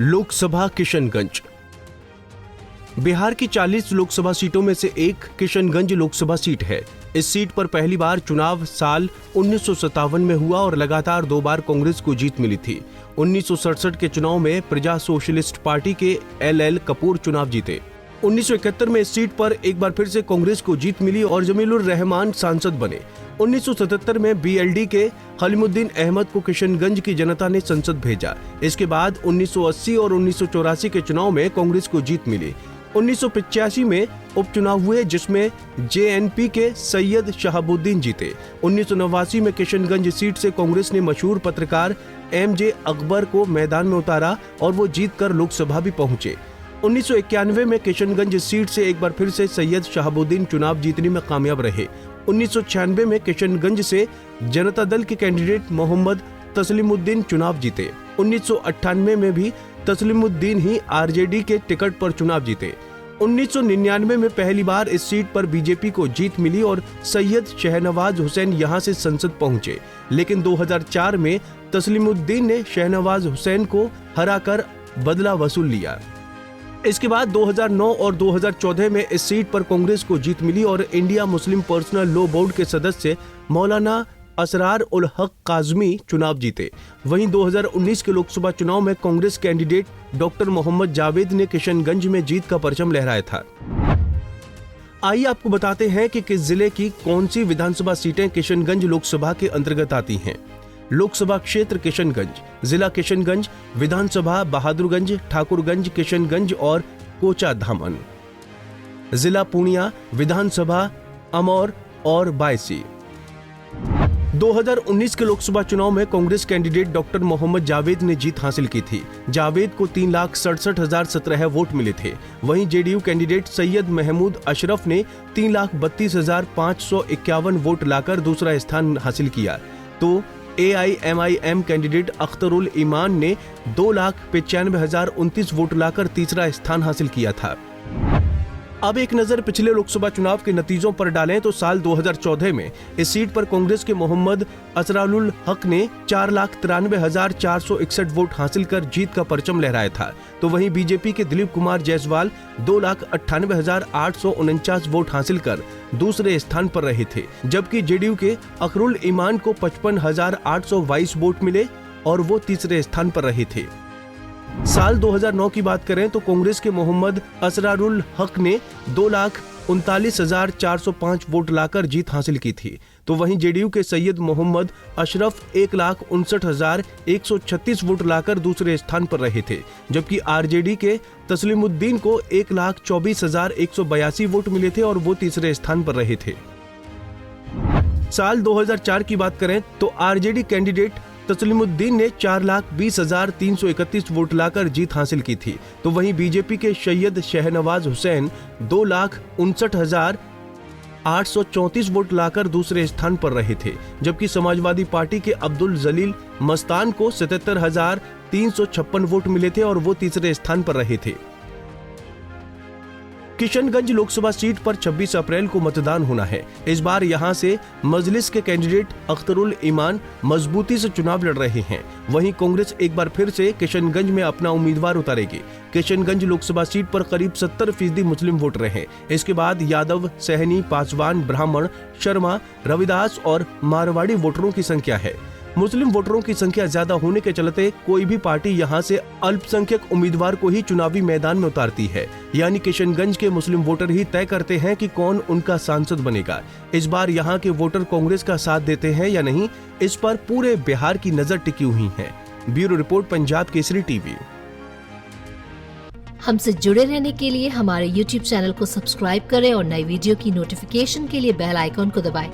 लोकसभा किशनगंज। बिहार की 40 लोकसभा सीटों में से एक किशनगंज लोकसभा सीट है। इस सीट पर पहली बार चुनाव साल 1957 में हुआ और लगातार 2 बार कांग्रेस को जीत मिली थी। 1967 के चुनाव में प्रजा सोशलिस्ट पार्टी के LL कपूर चुनाव जीते। 1971 में इस सीट पर एक बार फिर से कांग्रेस को जीत मिली और जमीलुर रहमान सांसद बने। 1977 में BLD के हलीमुद्दीन अहमद को किशनगंज की जनता ने संसद भेजा। इसके बाद 1980 और 1984 के चुनाव में कांग्रेस को जीत मिली। 1985 में उपचुनाव हुए जिसमें JNP के सैयद शहाबुद्दीन जीते। 1989 में किशनगंज सीट से कांग्रेस ने मशहूर पत्रकार MJ अकबर को मैदान में उतारा और वो जीतकर लोकसभा भी पहुंचे। 1991 में किशनगंज सीट से एक बार फिर से सैयद शहाबुद्दीन चुनाव जीतने में कामयाब रहे। 1996 में किशनगंज से जनता दल के कैंडिडेट मोहम्मद तस्लीमुद्दीन चुनाव जीते। 1998 में भी तस्लीमुद्दीन ही RJD के टिकट पर चुनाव जीते। 1999 में पहली बार इस सीट पर बीजेपी को जीत मिली और सैयद शहनवाज हुसैन यहां से संसद पहुंचे, लेकिन 2004 में तस्लीमुद्दीन ने शहनवाज हुसैन को हराकर बदला वसूल लिया। इसके बाद 2009 और 2014 में इस सीट पर कांग्रेस को जीत मिली और India Muslim personal law board के सदस्य मौलाना असरार उल हक काज़मी चुनाव जीते। वहीं 2019 के लोकसभा चुनाव में कांग्रेस कैंडिडेट डॉक्टर मोहम्मद जावेद ने किशनगंज में जीत का परचम लहराया था। आइए आपको बताते हैं कि किस जिले की कौन सी विधानसभा सीटें किशनगंज लोकसभा के अंतर्गत आती हैं। लोकसभा क्षेत्र किशनगंज, जिला किशनगंज, विधानसभा बहादुरगंज, ठाकुरगंज, किशनगंज और कोचाधामन। जिला पूर्णिया, विधानसभा अमौर और बायसी। 2019 के लोकसभा चुनाव में कांग्रेस कैंडिडेट डॉक्टर मोहम्मद जावेद ने जीत हासिल की थी। जावेद को 3,67,017 वोट मिले थे। वहीं JDU कैंडिडेट सैयद महमूद अशरफ ने 3,32,551 वोट लाकर दूसरा स्थान हासिल किया, तो AIMIM कैंडिडेट अख्तरुल ईमान ने 2,95,029 वोट लाकर तीसरा स्थान हासिल किया था। अब एक नजर पिछले लोकसभा चुनाव के नतीजों पर डालें तो साल 2014 में इस सीट पर कांग्रेस के मोहम्मद असरारुल हक ने 4,93,461 वोट हासिल कर जीत का परचम लहराया था, तो वहीं बीजेपी के दिलीप कुमार जायसवाल 2,98,849 वोट हासिल कर दूसरे स्थान पर रहे थे, जबकि JDU के अखरुल ईमान को 55,822 वोट मिले और वो तीसरे स्थान पर रहे थे। साल 2009 की बात करें तो कांग्रेस के मोहम्मद असरारुल हक ने 2,39,405 वोट लाकर जीत हासिल की थी, तो वहीं JDU के सैयद मोहम्मद अशरफ 1,59,136 वोट लाकर दूसरे स्थान पर रहे थे, जबकि RJD के तस्लीमुद्दीन को 1,24,182 वोट मिले थे और वो तीसरे स्थान पर रहे थे। साल 2004 की बात करें तो RJD कैंडिडेट तस्लीमुद्दीन ने 4,20,331 वोट लाकर जीत हासिल की थी, तो वहीं बीजेपी के सैयद शहनवाज हुसैन 2,59,834 वोट लाकर दूसरे स्थान पर रहे थे, जबकि समाजवादी पार्टी के अब्दुल जलील मस्तान को 77,356 वोट मिले थे और वो तीसरे स्थान पर रहे थे। किशनगंज लोकसभा सीट पर 26 अप्रैल को मतदान होना है। इस बार यहां से मजलिस के कैंडिडेट अख्तरुल ईमान मजबूती से चुनाव लड़ रहे हैं। वहीं कांग्रेस एक बार फिर से किशनगंज में अपना उम्मीदवार उतारेगी। किशनगंज लोकसभा सीट पर करीब 70% मुस्लिम वोटर हैं। इसके बाद यादव, सहनी, पासवान, ब्राह्मण, शर्मा, रविदास और मारवाड़ी वोटरों की संख्या है। मुस्लिम वोटरों की संख्या ज्यादा होने के चलते कोई भी पार्टी यहां से अल्पसंख्यक उम्मीदवार को ही चुनावी मैदान में उतारती है, यानी किशनगंज के मुस्लिम वोटर ही तय करते हैं कि कौन उनका सांसद बनेगा। इस बार यहां के वोटर कांग्रेस का साथ देते हैं या नहीं, इस पर पूरे बिहार की नजर टिकी हुई है। Bureau report, Punjab Kesari TV. हमसे जुड़े रहने के लिए हमारे YouTube चैनल को सब्सक्राइब करें और नई वीडियो की नोटिफिकेशन के लिए बेल आइकॉन को दबाएं।